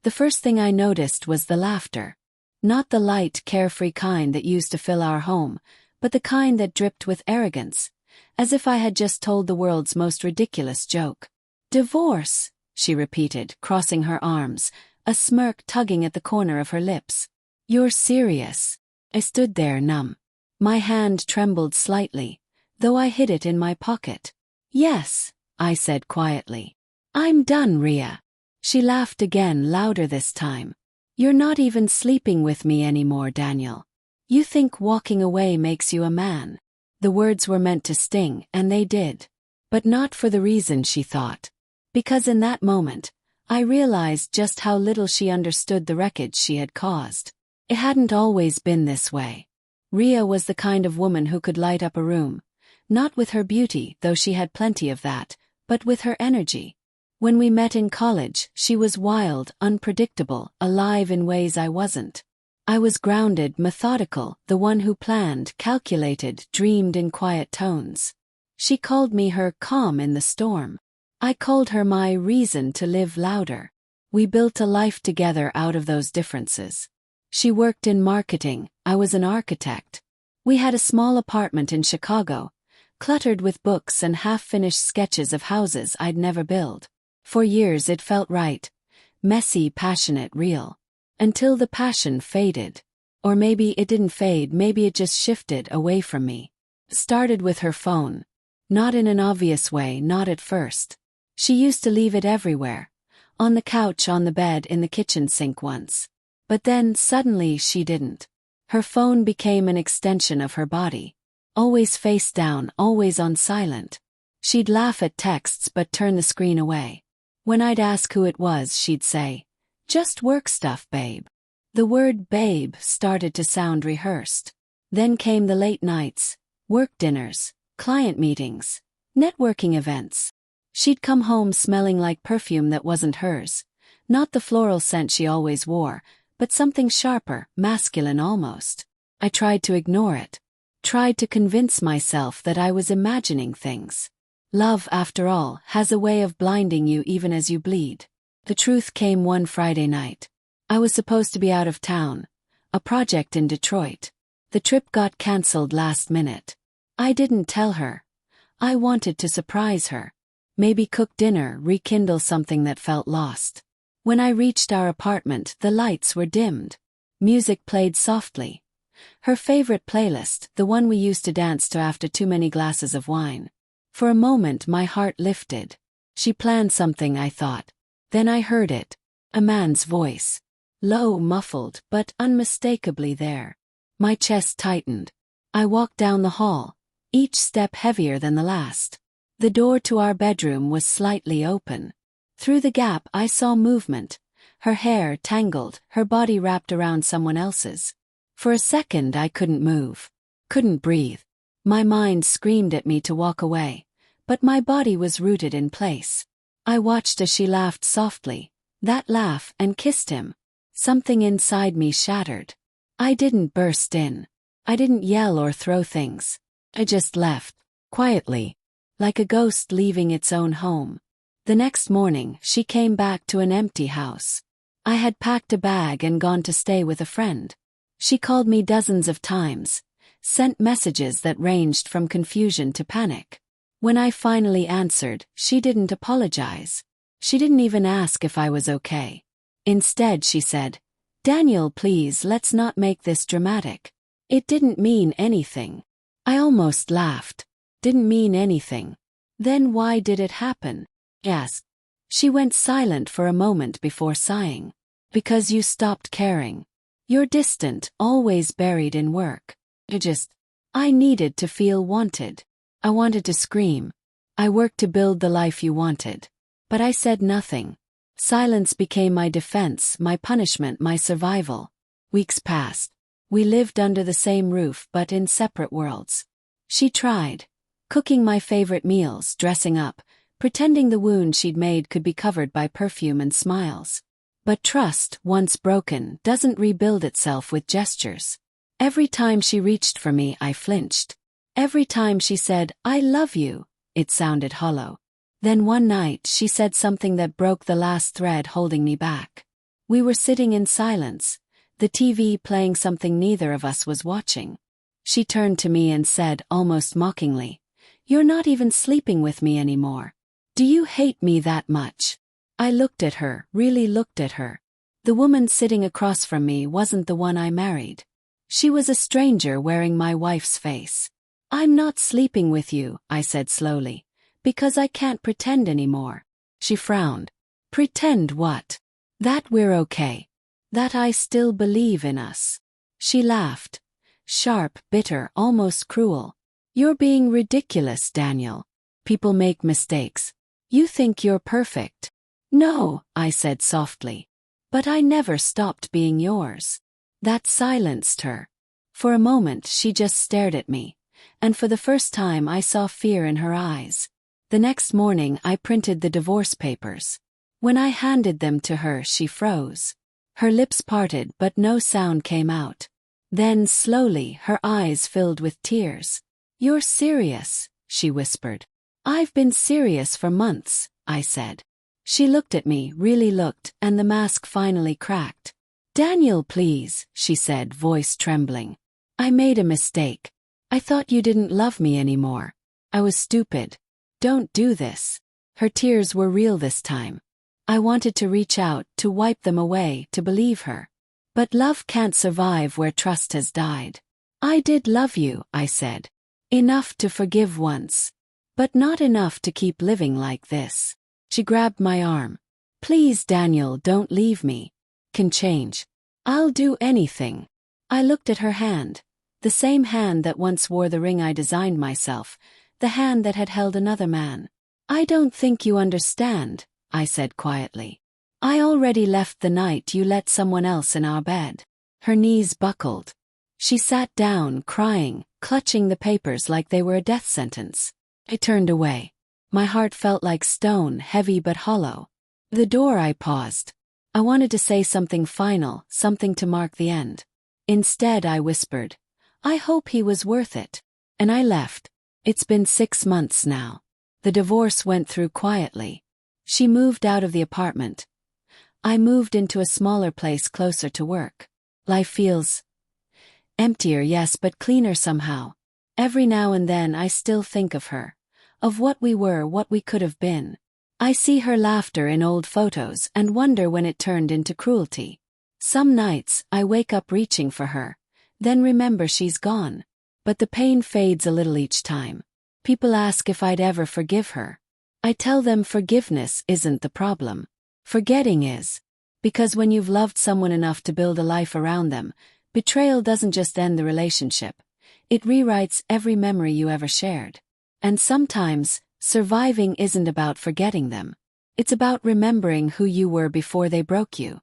The first thing I noticed was the laughter. Not the light, carefree kind that used to fill our home, but the kind that dripped with arrogance, as if I had just told the world's most ridiculous joke. "Divorce," she repeated, crossing her arms, a smirk tugging at the corner of her lips. "You're serious?" I stood there numb. My hand trembled slightly, though I hid it in my pocket. "Yes," I said quietly. "I'm done, Rhea." She laughed again, louder this time. "You're not even sleeping with me anymore, Daniel. You think walking away makes you a man." The words were meant to sting, and they did. But not for the reason she thought. Because in that moment, I realized just how little she understood the wreckage she had caused. It hadn't always been this way. Rhea was the kind of woman who could light up a room, not with her beauty, though she had plenty of that, but with her energy. When we met in college, she was wild, unpredictable, alive in ways I wasn't. I was grounded, methodical, the one who planned, calculated, dreamed in quiet tones. She called me her calm in the storm. I called her my reason to live louder. We built a life together out of those differences. She worked in marketing, I was an architect. We had a small apartment in Chicago, cluttered with books and half-finished sketches of houses I'd never built. For years it felt right. Messy, passionate, real. Until the passion faded. Or maybe it didn't fade, maybe it just shifted away from me. Started with her phone. Not in an obvious way, not at first. She used to leave it everywhere. On the couch, on the bed, in the kitchen sink once. But then, suddenly, she didn't. Her phone became an extension of her body. Always face down, always on silent. She'd laugh at texts but turn the screen away. When I'd ask who it was, she'd say, "Just work stuff, babe." The word babe started to sound rehearsed. Then came the late nights, work dinners, client meetings, networking events. She'd come home smelling like perfume that wasn't hers. Not the floral scent she always wore, but something sharper, masculine almost. I tried to ignore it. Tried to convince myself that I was imagining things. Love, after all, has a way of blinding you even as you bleed. The truth came one Friday night. I was supposed to be out of town. A project in Detroit. The trip got cancelled last minute. I didn't tell her. I wanted to surprise her. Maybe cook dinner, rekindle something that felt lost. When I reached our apartment, the lights were dimmed. Music played softly. Her favorite playlist, the one we used to dance to after too many glasses of wine. For a moment my heart lifted. She planned something, I thought. Then I heard it. A man's voice. Low, muffled, but unmistakably there. My chest tightened. I walked down the hall, each step heavier than the last. The door to our bedroom was slightly open. Through the gap I saw movement. Her hair tangled, her body wrapped around someone else's. For a second I couldn't move. Couldn't breathe. My mind screamed at me to walk away, but my body was rooted in place. I watched as she laughed softly, that laugh, and kissed him. Something inside me shattered. I didn't burst in. I didn't yell or throw things. I just left, quietly, like a ghost leaving its own home. The next morning, she came back to an empty house. I had packed a bag and gone to stay with a friend. She called me dozens of times, sent messages that ranged from confusion to panic. When I finally answered, she didn't apologize. She didn't even ask if I was okay. Instead, she said, "Daniel, please, let's not make this dramatic." It didn't mean anything. I almost laughed. Didn't mean anything. Then why did it happen? Asked. She went silent for a moment before sighing. "Because you stopped caring. You're distant, always buried in work." I needed to feel wanted. I wanted to scream. "I worked to build the life you wanted." But I said nothing. Silence became my defense, my punishment, my survival. Weeks passed. We lived under the same roof but in separate worlds. She tried. Cooking my favorite meals, dressing up, pretending the wound she'd made could be covered by perfume and smiles. But trust, once broken, doesn't rebuild itself with gestures. Every time she reached for me, I flinched. Every time she said, "I love you," it sounded hollow. Then one night she said something that broke the last thread holding me back. We were sitting in silence, the TV playing something neither of us was watching. She turned to me and said almost mockingly, "You're not even sleeping with me anymore. Do you hate me that much?" I looked at her, really looked at her. The woman sitting across from me wasn't the one I married. She was a stranger wearing my wife's face. "I'm not sleeping with you," I said slowly, "because I can't pretend anymore." She frowned. "Pretend what?" "That we're okay. That I still believe in us." She laughed. Sharp, bitter, almost cruel. "You're being ridiculous, Daniel. People make mistakes. You think you're perfect." "No," I said softly. "But I never stopped being yours." That silenced her. For a moment she just stared at me, and for the first time I saw fear in her eyes. The next morning I printed the divorce papers. When I handed them to her, she froze. Her lips parted but no sound came out. Then, slowly, her eyes filled with tears. "You're serious," she whispered. "I've been serious for months," I said. She looked at me, really looked, and the mask finally cracked. "Daniel, please," she said, voice trembling. "I made a mistake. I thought you didn't love me anymore. I was stupid. Don't do this." Her tears were real this time. I wanted to reach out, to wipe them away, to believe her. But love can't survive where trust has died. "I did love you," I said. "Enough to forgive once. But not enough to keep living like this." She grabbed my arm. "Please, Daniel, don't leave me. Can change. I'll do anything." I looked at her hand. The same hand that once wore the ring I designed myself, the hand that had held another man. "I don't think you understand," I said quietly. "I already left the night you let someone else in our bed." Her knees buckled. She sat down, crying, clutching the papers like they were a death sentence. I turned away. My heart felt like stone, heavy but hollow. The door, I paused. I wanted to say something final, something to mark the end. Instead, I whispered, "I hope he was worth it." And I left. It's been 6 months now. The divorce went through quietly. She moved out of the apartment. I moved into a smaller place closer to work. Life feels emptier, yes, but cleaner somehow. Every now and then I still think of her, of what we were, what we could have been. I see her laughter in old photos and wonder when it turned into cruelty. Some nights I wake up reaching for her, then remember she's gone. But the pain fades a little each time. People ask if I'd ever forgive her. I tell them forgiveness isn't the problem. Forgetting is. Because when you've loved someone enough to build a life around them, betrayal doesn't just end the relationship. It rewrites every memory you ever shared. And sometimes, surviving isn't about forgetting them. It's about remembering who you were before they broke you.